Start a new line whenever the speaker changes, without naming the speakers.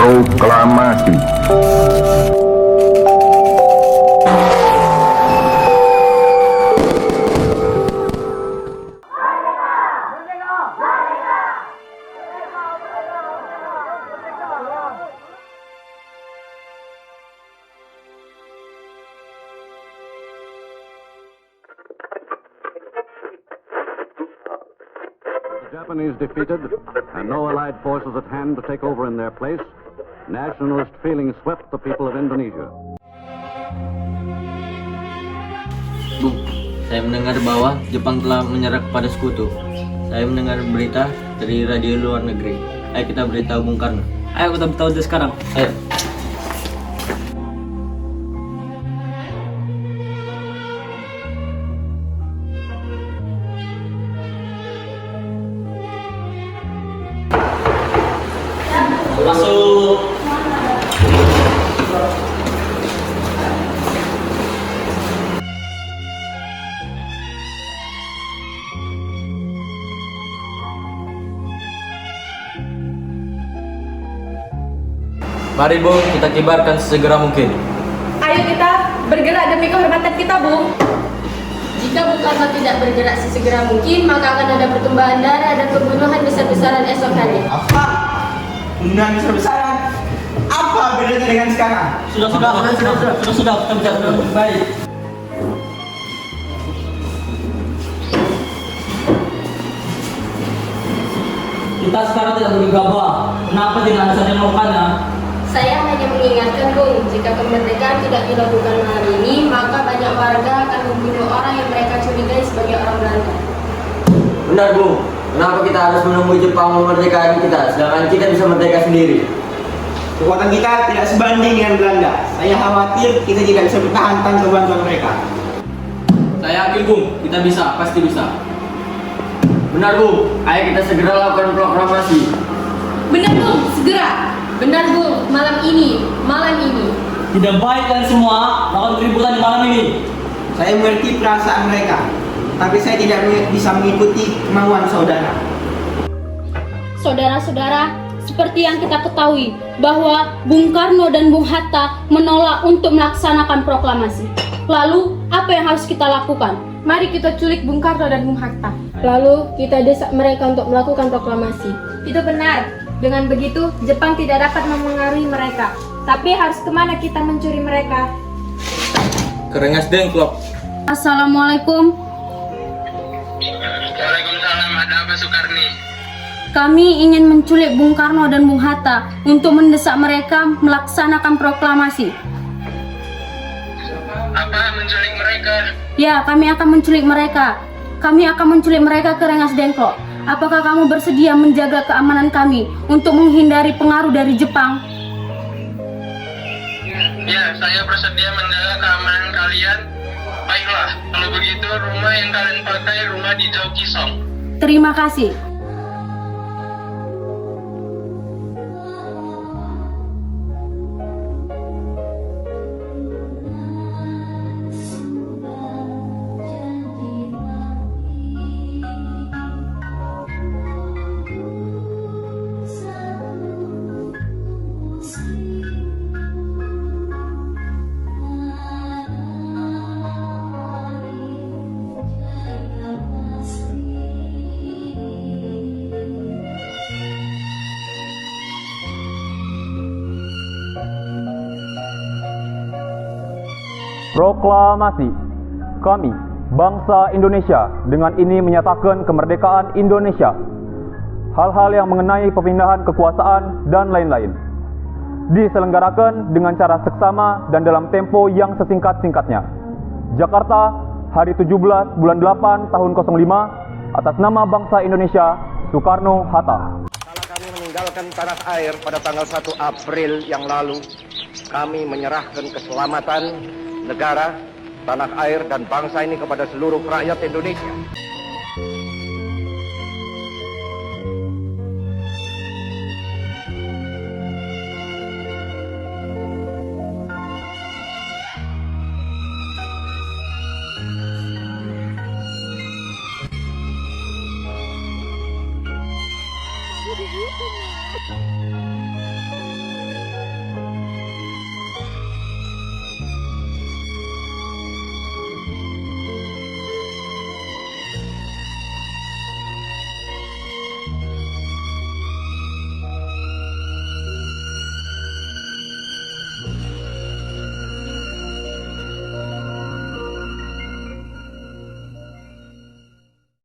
Proklamasi.
Japanese defeated and no Allied forces at hand to take over in their place, nationalist feelings swept the people of Indonesia.
Bung, saya mendengar bahwa Jepang telah menyerah kepada sekutu. Saya mendengar berita dari radio luar negeri. Ayo kita beritahu Bung Karno. Ayo kita beritahu dia sekarang. Ayo. Masuk. Mari Bung, kita kibarkan sesegera mungkin.
Ayo kita bergerak demi kehormatan kita, Bung.
Jika Bung Karno tidak bergerak sesegera mungkin, maka akan ada pertumpahan darah dan pembunuhan besar-besaran esok hari.
Apa? Pembunuhan besar-besaran? Apa bedanya dengan sekarang?
Sudah, kita bicara dengan baik. Kita sekarang tidak bergabah. Kenapa tidak ada saja melakukannya?
Saya hanya mengingatkan Bung, jika kemerdekaan tidak dilakukan hari ini, maka banyak warga akan membunuh orang yang mereka curigai sebagai orang Belanda.
Benar Bung, kenapa kita harus menunggu Jepang memerdekakan kita, sedangkan kita bisa merdeka sendiri?
Kekuatan kita tidak sebanding dengan Belanda. Saya khawatir kita tidak bisa bertahan tanpa bantuan mereka.
Saya yakin Bung, kita bisa, pasti bisa. Benar Bung, ayo kita segera lakukan proklamasi.
Benar, Bung, segera.
Benar Bung, malam ini.
Tidak baik kalian semua melakukan keributan di malam ini.
Saya mengerti perasaan mereka, tapi saya tidak bisa mengikuti kemauan saudara.
Saudara-saudara, seperti yang kita ketahui bahwa Bung Karno dan Bung Hatta menolak untuk melaksanakan proklamasi. Lalu, apa yang harus kita lakukan?
Mari kita culik Bung Karno dan Bung Hatta.
Lalu kita desak mereka untuk melakukan proklamasi.
Itu benar. Dengan begitu, Jepang tidak dapat memengaruhi mereka. Tapi harus kemana kita mencuri mereka?
Ke Rengas Dengklok.
Assalamualaikum.
Waalaikumsalam, ada apa Soekarni?
Kami ingin menculik Bung Karno dan Bung Hatta untuk mendesak mereka melaksanakan proklamasi.
Apa, menculik mereka?
Ya, kami akan menculik mereka. Kami akan menculik mereka ke Rengas Dengklok. Apakah kamu bersedia menjaga keamanan kami untuk menghindari pengaruh dari Jepang?
Ya, saya bersedia menjaga keamanan kalian. Baiklah, kalau begitu rumah yang kalian pakai rumah di Jokisong.
Terima kasih.
Proklamasi. Kami, bangsa Indonesia, dengan ini menyatakan kemerdekaan Indonesia. Hal-hal yang mengenai pemindahan kekuasaan dan lain-lain diselenggarakan dengan cara seksama dan dalam tempo yang sesingkat-singkatnya. Jakarta, hari 17 bulan 8 tahun 05, atas nama bangsa Indonesia, Soekarno-Hatta.
Setelah kami meninggalkan tanah air pada tanggal 1 April yang lalu, kami menyerahkan keselamatan negara, tanah air, dan bangsa ini kepada seluruh rakyat Indonesia.